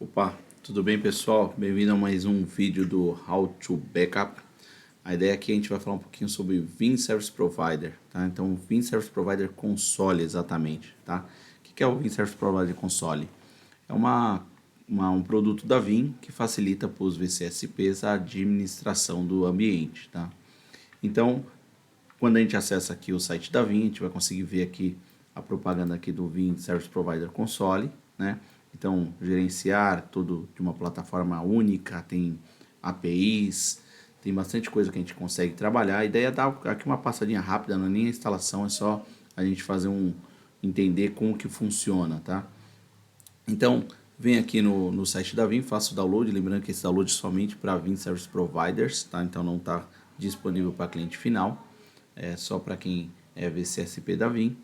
Opa, tudo bem pessoal? Bem-vindo a mais um vídeo do How to Backup. A ideia aqui a gente vai falar um pouquinho sobre Vim Service Provider, tá? Então, Vim Service Provider Console exatamente, tá? O que é o Vim Service Provider Console? É um produto da Vim que facilita para os VCSPs a administração do ambiente, tá? Então, quando a gente acessa aqui o site da Vim, a gente vai conseguir ver aqui a propaganda aqui do Vim Service Provider Console, né? Então, gerenciar tudo de uma plataforma única, tem APIs, tem bastante coisa que a gente consegue trabalhar. A ideia é dar aqui uma passadinha rápida, não é nem a instalação, é só a gente fazer entender como que funciona, tá? Então, vem aqui no site da Vim, faça o download, lembrando que esse download é somente para Vim Service Providers, tá? Então não está disponível para cliente final, é só para quem é VCSP da Vim.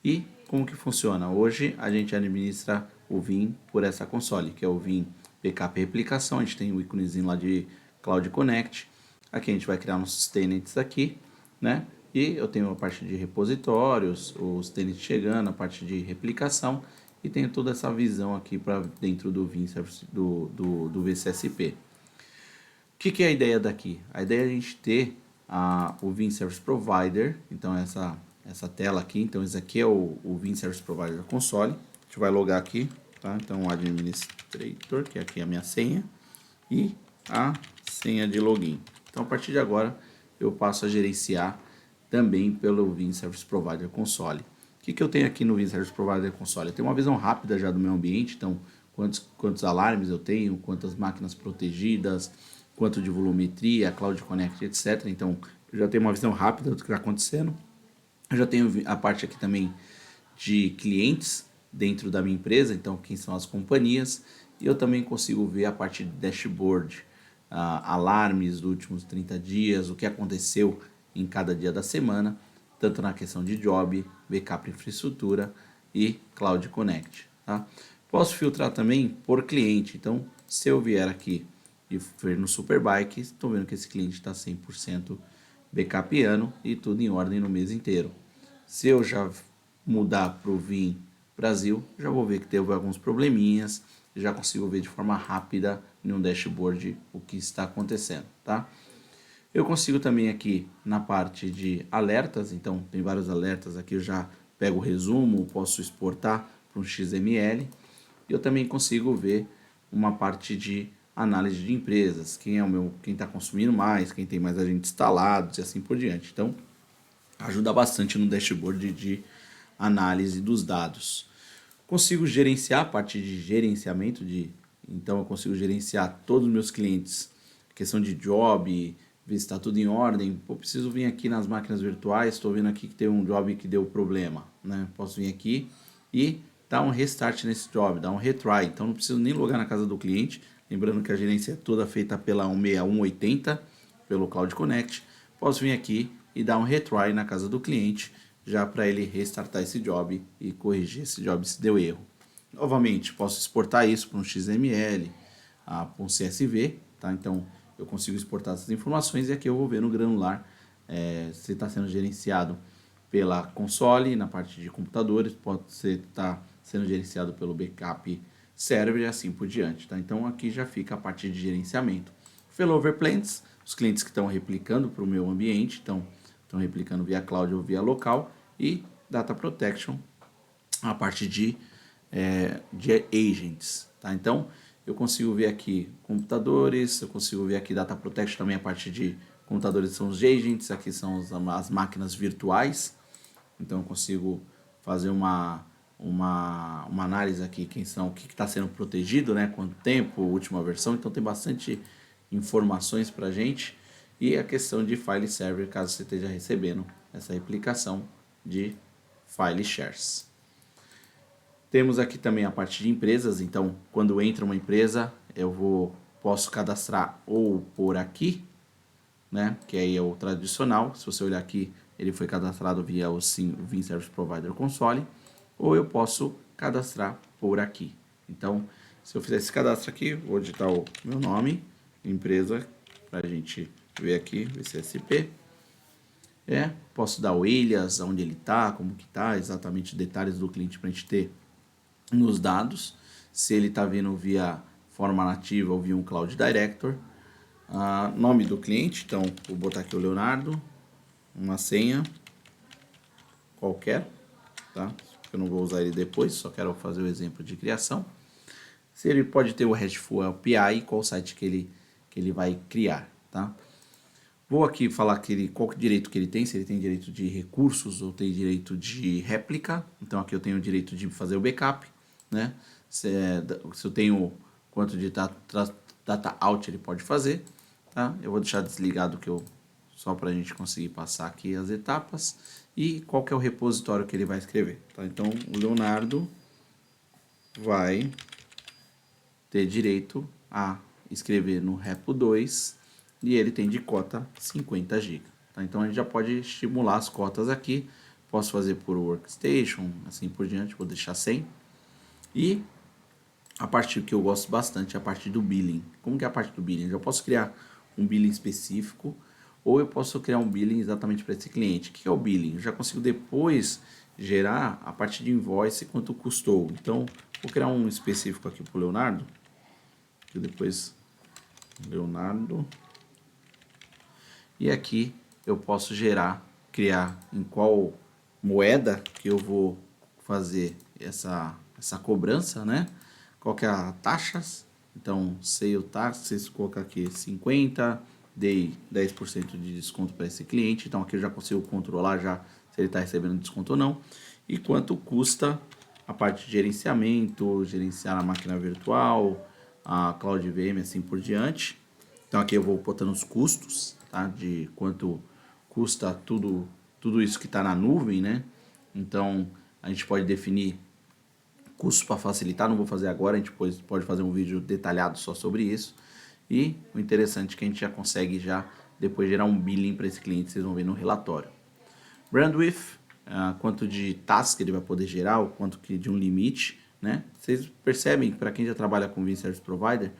E como que funciona? Hoje a gente administra o Vim por essa console, que é o Vim Backup e Replicação. A gente tem o íconezinho lá de Cloud Connect. Aqui a gente vai criar nossos tenants aqui, né? E eu tenho a parte de repositórios, os tenants chegando, a parte de replicação e tenho toda essa visão aqui para dentro do Vim do VCSP. O que é a ideia daqui? A ideia é a gente ter o Vim Service Provider, então essa tela aqui, então esse aqui é o Vim Service Provider Console. A gente vai logar aqui, tá? Então Administrator, que aqui é a minha senha, e a senha de login. Então a partir de agora eu passo a gerenciar também pelo Vim Service Provider Console. O que eu tenho aqui no Vim Service Provider Console? Eu tenho uma visão rápida já do meu ambiente, então quantos alarmes eu tenho, quantas máquinas protegidas, quanto de volumetria, Cloud Connect, etc. Então eu já tenho uma visão rápida do que está acontecendo. Eu já tenho a parte aqui também de clientes dentro da minha empresa, então quem são as companhias, e eu também consigo ver a parte de dashboard, alarmes dos últimos 30 dias, o que aconteceu em cada dia da semana, tanto na questão de job, backup infraestrutura e Cloud Connect. Tá? Posso filtrar também por cliente, então se eu vier aqui e ver no Superbike, estou vendo que esse cliente está 100% backupiano e tudo em ordem no mês inteiro. Se eu já mudar para o Vim Brasil, já vou ver que teve alguns probleminhas, já consigo ver de forma rápida em um dashboard o que está acontecendo, tá? Eu consigo também aqui na parte de alertas, então tem vários alertas aqui, eu já pego o resumo, posso exportar para um XML. E eu também consigo ver uma parte de análise de empresas, quem está consumindo mais, quem tem mais agentes instalados e assim por diante. Então, ajuda bastante no dashboard de análise dos dados. Consigo gerenciar a parte de gerenciamento, então eu consigo gerenciar todos os meus clientes, questão de job, ver se está tudo em ordem. Eu preciso vir aqui nas máquinas virtuais, estou vendo aqui que tem um job que deu problema, né? Posso vir aqui e dar um restart nesse job, dar um retry. Então não preciso nem logar na casa do cliente, lembrando que a gerência é toda feita pela 16180, pelo Cloud Connect. Posso vir aqui e dar um retry na casa do cliente, já para ele restartar esse job e corrigir esse job se deu erro. Novamente, posso exportar isso para um XML, para um CSV, tá? Então eu consigo exportar essas informações e aqui eu vou ver no granular se está sendo gerenciado pela console, na parte de computadores, pode ser estar sendo gerenciado pelo backup server e assim por diante, tá? Então aqui já fica a parte de gerenciamento. Failover plans, os clientes que estão replicando para o meu ambiente, estão replicando via cloud ou via local, e data protection, a parte de agents, tá? Então eu consigo ver aqui computadores, eu consigo ver aqui data protection também, a parte de computadores são os agents, aqui são as máquinas virtuais. Então eu consigo fazer uma análise aqui, quem são, o que está sendo protegido, né? Quanto tempo, última versão. Então tem bastante informações para a gente. E a questão de file server, caso você esteja recebendo essa replicação de file shares. Temos aqui também a parte de empresas, então quando entra uma empresa, posso cadastrar ou por aqui, né? Que aí é o tradicional. Se você olhar aqui, ele foi cadastrado via o Vim Service Provider Console, ou eu posso cadastrar por aqui. Então, se eu fizer esse cadastro aqui, vou digitar o meu nome, empresa, para a gente ver aqui, VCSP. Posso dar o alias, onde ele está, como que está, exatamente detalhes do cliente para a gente ter nos dados. Se ele está vindo via forma nativa o Vim Cloud Director. Nome do cliente, então vou botar aqui o Leonardo, uma senha qualquer, tá? Eu não vou usar ele depois, só quero fazer o exemplo de criação. Se ele pode ter o RESTful API, qual site que ele vai criar, tá? Vou aqui falar qual direito que ele tem, se ele tem direito de recursos ou tem direito de réplica. Então aqui eu tenho o direito de fazer o backup, né? Se eu tenho quanto de data out ele pode fazer, tá? Eu vou deixar desligado só para a gente conseguir passar aqui as etapas e qual que é o repositório que ele vai escrever, tá? Então o Leonardo vai ter direito a escrever no repo 2 e ele tem de cota 50 GB. Tá? Então a gente já pode estimular as cotas aqui. Posso fazer por workstation, assim por diante, vou deixar 100. E a parte que eu gosto bastante é a parte do billing. Como que é a parte do billing? Eu já posso criar um billing específico ou eu posso criar um billing exatamente para esse cliente. O que é o billing? Eu já consigo depois gerar a parte de invoice quanto custou. Então vou criar um específico aqui para o Leonardo. Que depois Leonardo. E aqui eu posso criar em qual moeda que eu vou fazer essa cobrança, né? Qual que é a taxas? Então, sale tax, vocês colocar aqui 50, dei 10% de desconto para esse cliente. Então aqui eu já consigo controlar já se ele está recebendo desconto ou não. E quanto custa a parte de gerenciamento, gerenciar a máquina virtual, a Cloud VM, assim por diante. Então aqui eu vou botando os custos, tá? De quanto custa tudo isso que está na nuvem, né? Então a gente pode definir custos para facilitar, não vou fazer agora, a gente pode fazer um vídeo detalhado só sobre isso. E o interessante é que a gente já consegue depois gerar um billing para esse cliente, vocês vão ver no relatório. Bandwidth, quanto de task ele vai poder gerar, o quanto que de um limite, né? Vocês percebem, para quem já trabalha com Vim Service Provider,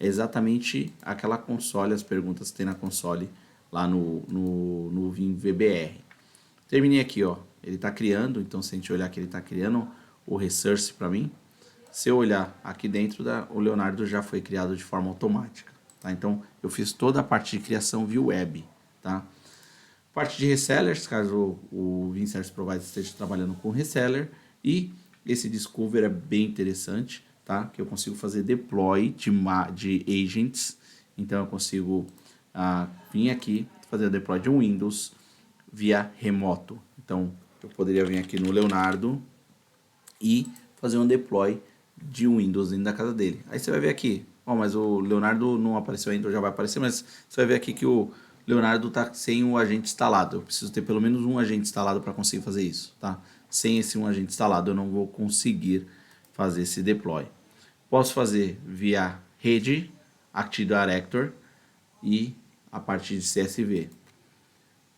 é exatamente aquela console, as perguntas que tem na console lá no Vim VBR. Terminei aqui, ó. Ele está criando, então se a gente olhar que ele está criando o resource para mim, se eu olhar aqui dentro, o Leonardo já foi criado de forma automática, tá? Então eu fiz toda a parte de criação via web, tá? Parte de resellers, caso o Vim Service Provider esteja trabalhando com reseller, e esse Discover é bem interessante, tá? Que eu consigo fazer deploy de agents, então eu consigo vir aqui fazer o deploy de um Windows via remoto. Então eu poderia vir aqui no Leonardo e fazer um deploy de um Windows dentro da casa dele. Aí você vai ver aqui, mas o Leonardo não apareceu ainda, já vai aparecer, mas você vai ver aqui que o Leonardo está sem o agente instalado. Eu preciso ter pelo menos um agente instalado para conseguir fazer isso, tá? Sem esse um agente instalado eu não vou conseguir fazer esse deploy. Posso fazer via rede, Active Director e a parte de CSV.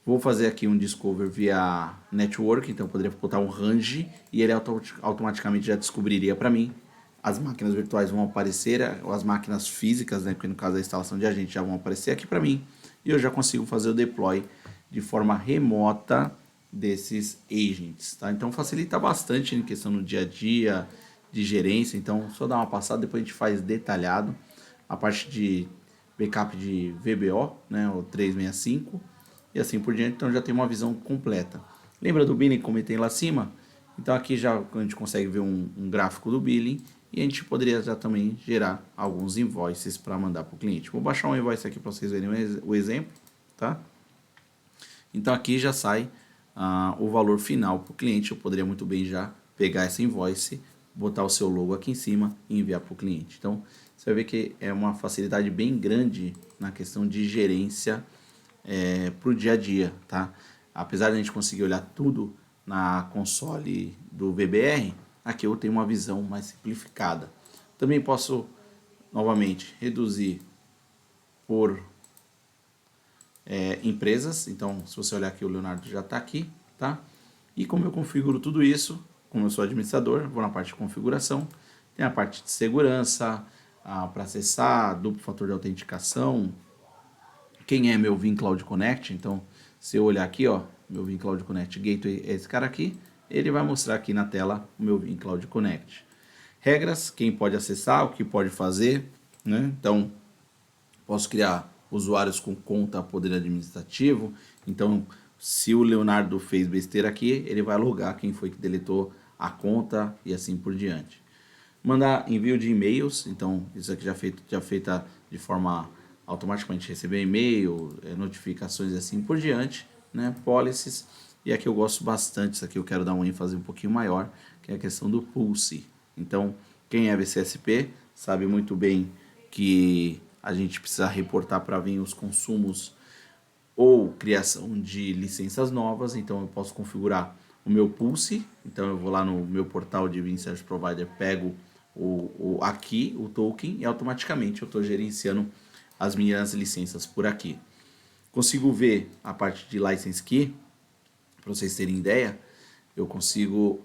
Vou fazer aqui um Discover via Network, então eu poderia botar um range e ele automaticamente já descobriria para mim. As máquinas virtuais vão aparecer, as máquinas físicas, né, porque no caso da instalação de agente já vão aparecer aqui para mim. E eu já consigo fazer o deploy de forma remota desses agents, tá? Então facilita bastante em questão no dia a dia, de gerência. Então só dar uma passada, depois a gente faz detalhado. A parte de backup de VBO, né, o 365. E assim por diante, então já tem uma visão completa. Lembra do billing que comentei lá acima? Então aqui já a gente consegue ver um gráfico do billing e a gente poderia já também gerar alguns invoices para mandar para o cliente. Vou baixar um invoice aqui para vocês verem o exemplo, tá? Então aqui já sai o valor final para o cliente. Eu poderia muito bem já pegar essa invoice, botar o seu logo aqui em cima e enviar para o cliente. Então você vai ver que é uma facilidade bem grande na questão de gerência para o dia a dia, tá? Apesar de a gente conseguir olhar tudo na console do VBR, aqui eu tenho uma visão mais simplificada. Também posso, novamente, reduzir por empresas. Então, se você olhar aqui, o Leonardo já está aqui, tá? E como eu configuro tudo isso, como eu sou administrador, vou na parte de configuração, tem a parte de segurança, para acessar, duplo fator de autenticação, quem é meu Vim Cloud Connect. Então, se eu olhar aqui, ó, meu Vim Cloud Connect Gateway é esse cara aqui, ele vai mostrar aqui na tela o meu Vim Cloud Connect. Regras, quem pode acessar, o que pode fazer, né? Então, posso criar usuários com conta poder administrativo. Então, se o Leonardo fez besteira aqui, ele vai logar quem foi que deletou a conta e assim por diante. Mandar envio de e-mails, então isso aqui já feita de forma automaticamente receber e-mail, notificações e assim por diante, né? Policies. E aqui eu gosto bastante, isso aqui eu quero dar uma ênfase um pouquinho maior, que é a questão do Pulse. Então, quem é VCSP sabe muito bem que a gente precisa reportar para vir os consumos ou criação de licenças novas. Então eu posso configurar o meu Pulse. Então eu vou lá no meu portal de Vim Service Provider, pego aqui o token e automaticamente eu estou gerenciando as minhas licenças por aqui. Consigo ver a parte de License Key, para vocês terem ideia, eu consigo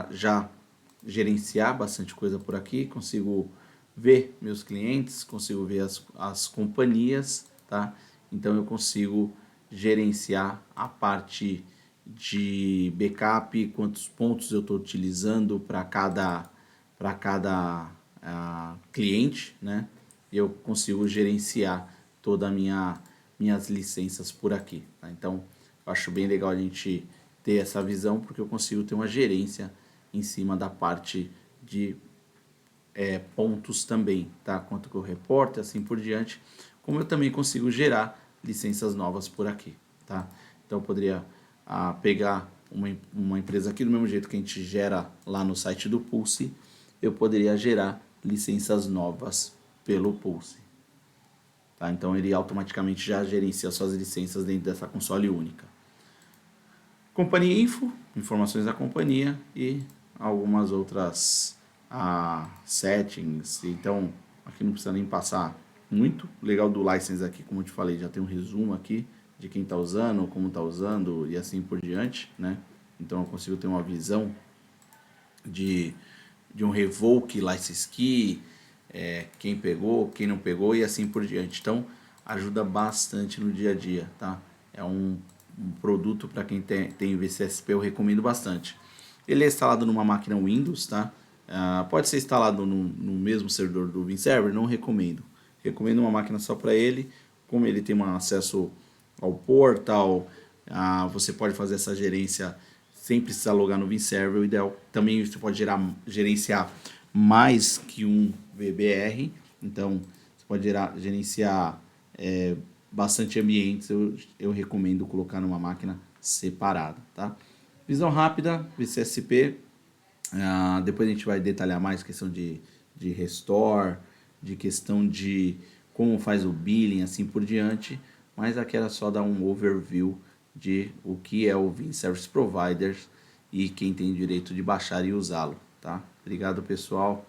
já gerenciar bastante coisa por aqui, consigo ver meus clientes, consigo ver as companhias, tá? Então eu consigo gerenciar a parte de backup, quantos pontos eu estou utilizando para cada cliente, né? E eu consigo gerenciar toda a minhas licenças por aqui, tá? Então eu acho bem legal a gente ter essa visão, porque eu consigo ter uma gerência em cima da parte de pontos também, tá? Quanto que eu reporto e assim por diante, como eu também consigo gerar licenças novas por aqui, tá? Então eu poderia pegar uma empresa aqui do mesmo jeito que a gente gera lá no site do Pulse, eu poderia gerar licenças novas pelo Pulse, tá? Então ele automaticamente já gerencia suas licenças dentro dessa console única. Companhia Info, informações da companhia e algumas outras settings. Então aqui não precisa nem passar muito. O legal do license aqui, como eu te falei, já tem um resumo aqui de quem está usando, como está usando e assim por diante, né? Então eu consigo ter uma visão de um revoke license key, quem pegou, quem não pegou e assim por diante. Então ajuda bastante no dia a dia, tá? É um produto para quem tem VCSP, eu recomendo bastante. Ele é instalado numa máquina Windows, tá? Pode ser instalado no mesmo servidor do WinServer, não recomendo. Recomendo uma máquina só para ele, como ele tem um acesso ao portal, você pode fazer essa gerência sem precisar logar no WinServer. O ideal também você pode gerenciar mais que um VBR, então você pode gerenciar bastante ambientes. Eu recomendo colocar numa máquina separada, tá? Visão rápida, VCSP. Depois a gente vai detalhar mais questão de restore, de questão de como faz o billing, assim por diante. Mas aqui era só dar um overview de o que é o Vim Service Provider e quem tem direito de baixar e usá-lo, tá? Obrigado, pessoal.